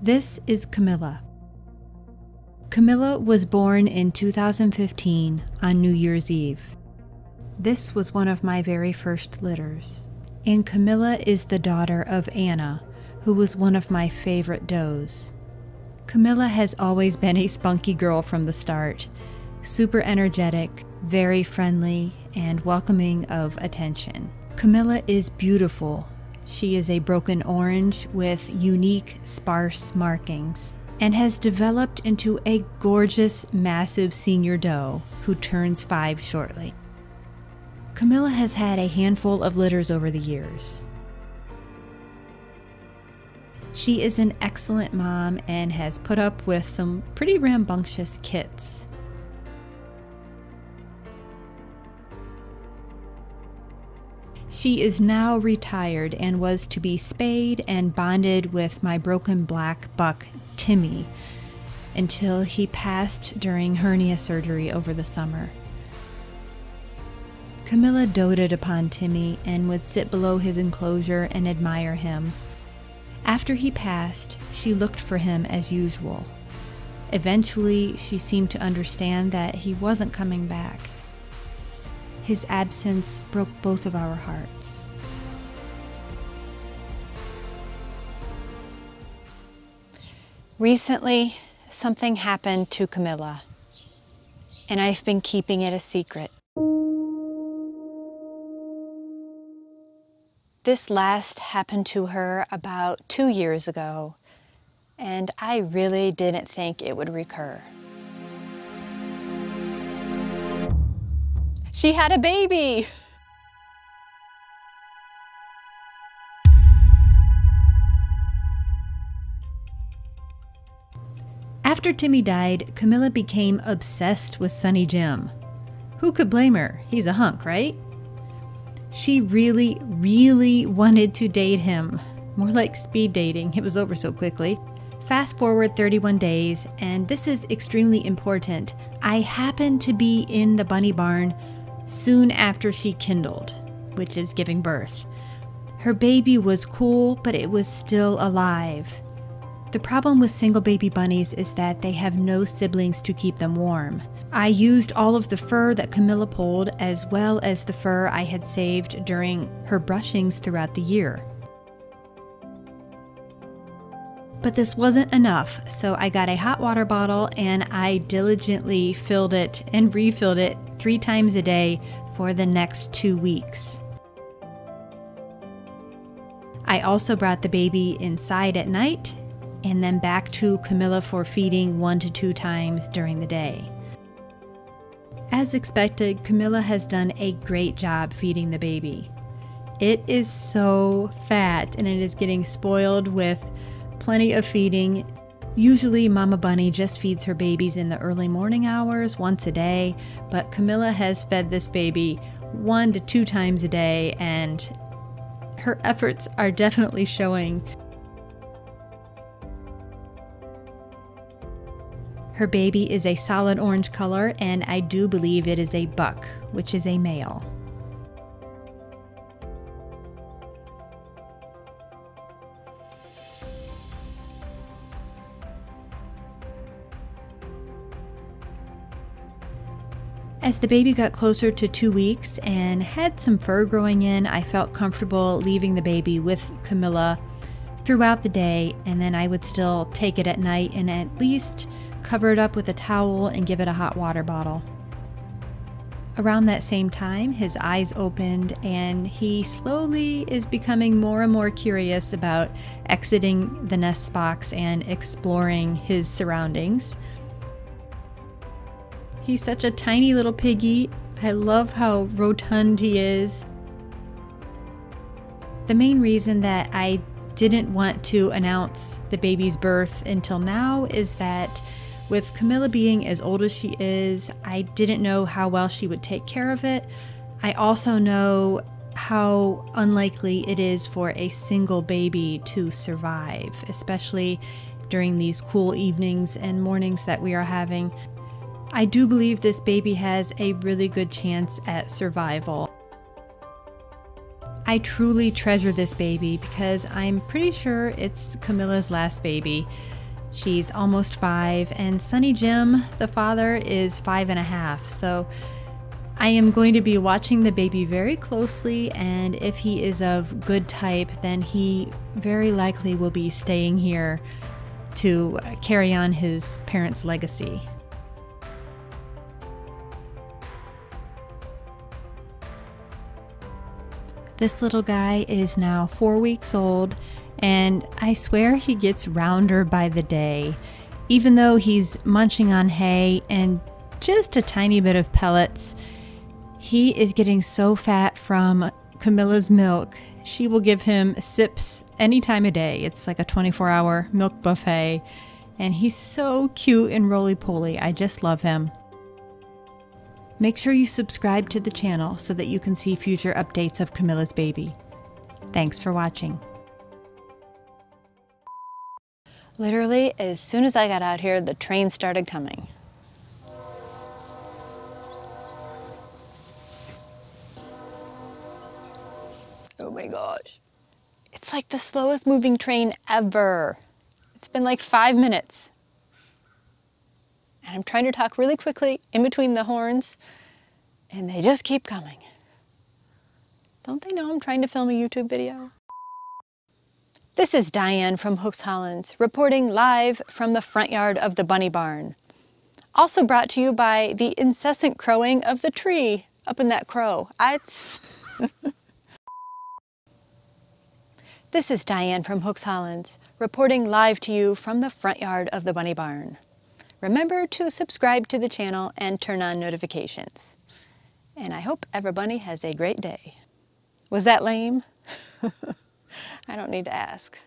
This is Camilla. Camilla was born in 2015 on New Year's Eve. This was one of my very first litters. And Camilla is the daughter of Anna, who was one of my favorite does. Camilla has always been a spunky girl from the start, super energetic, very friendly, and welcoming of attention. Camilla is beautiful. She is a broken orange with unique, sparse markings, and has developed into a gorgeous, massive senior doe who turns 5 shortly. Camilla has had a handful of litters over the years. She is an excellent mom and has put up with some pretty rambunctious kits. She is now retired and was to be spayed and bonded with my broken black buck, Timmy, until he passed during hernia surgery over the summer. Camilla doted upon Timmy and would sit below his enclosure and admire him. After he passed, she looked for him as usual. Eventually, she seemed to understand that he wasn't coming back. His absence broke both of our hearts. Recently, something happened to Camilla, and I've been keeping it a secret. This last happened to her about 2 years ago, and I really didn't think it would recur. She had a baby! After Timmy died, Camilla became obsessed with Sonny Jim. Who could blame her? He's a hunk, right? She really, really wanted to date him. More like speed dating. It was over so quickly. Fast forward 31 days, and this is extremely important. I happened to be in the bunny barn soon after she kindled, which is giving birth. Her baby was cool, but it was still alive. The problem with single baby bunnies is that they have no siblings to keep them warm. I used all of the fur that Camilla pulled, as well as the fur I had saved during her brushings throughout the year. But this wasn't enough, so I got a hot water bottle and I diligently filled it and refilled it 3 times a day for the next 2 weeks. I also brought the baby inside at night and then back to Camilla for feeding 1 to 2 times during the day. As expected, Camilla has done a great job feeding the baby. It is so fat and it is getting spoiled with plenty of feeding. Usually Mama Bunny just feeds her babies in the early morning hours once a day, but Camilla has fed this baby 1 to 2 times a day, and her efforts are definitely showing. Her baby is a solid orange color, and I do believe it is a buck, which is a male. As the baby got closer to 2 weeks and had some fur growing in, I felt comfortable leaving the baby with Camilla throughout the day, and then I would still take it at night and at least cover it up with a towel and give it a hot water bottle. Around that same time, his eyes opened and he slowly is becoming more and more curious about exiting the nest box and exploring his surroundings. He's such a tiny little piggy. I love how rotund he is. The main reason that I didn't want to announce the baby's birth until now is that with Camilla being as old as she is, I didn't know how well she would take care of it. I also know how unlikely it is for a single baby to survive, especially during these cool evenings and mornings that we are having. I do believe this baby has a really good chance at survival. I truly treasure this baby because I'm pretty sure it's Camilla's last baby. She's almost 5, and Sonny Jim, the father, is 5.5. So I am going to be watching the baby very closely, and if he is of good type, then he very likely will be staying here to carry on his parents' legacy. This little guy is now 4 weeks old, and I swear he gets rounder by the day. Even though he's munching on hay and just a tiny bit of pellets, he is getting so fat from Camilla's milk. She will give him sips any time of day. It's like a 24-hour milk buffet, and he's so cute and roly-poly. I just love him. Make sure you subscribe to the channel so that you can see future updates of Camilla's baby. Thanks for watching. Literally, as soon as I got out here, the train started coming. Oh my gosh. It's like the slowest moving train ever. It's been like 5 minutes. And I'm trying to talk really quickly in between the horns, and they just keep coming. Don't they know I'm trying to film a YouTube video? This is Diane from Hollands, reporting live from the front yard of the bunny barn. Also brought to you by the incessant crowing of the tree up in that crow. This is Diane from Hollands, reporting live to you from the front yard of the bunny barn. Remember to subscribe to the channel and turn on notifications. And I hope everybody has a great day. Was that lame? I don't need to ask.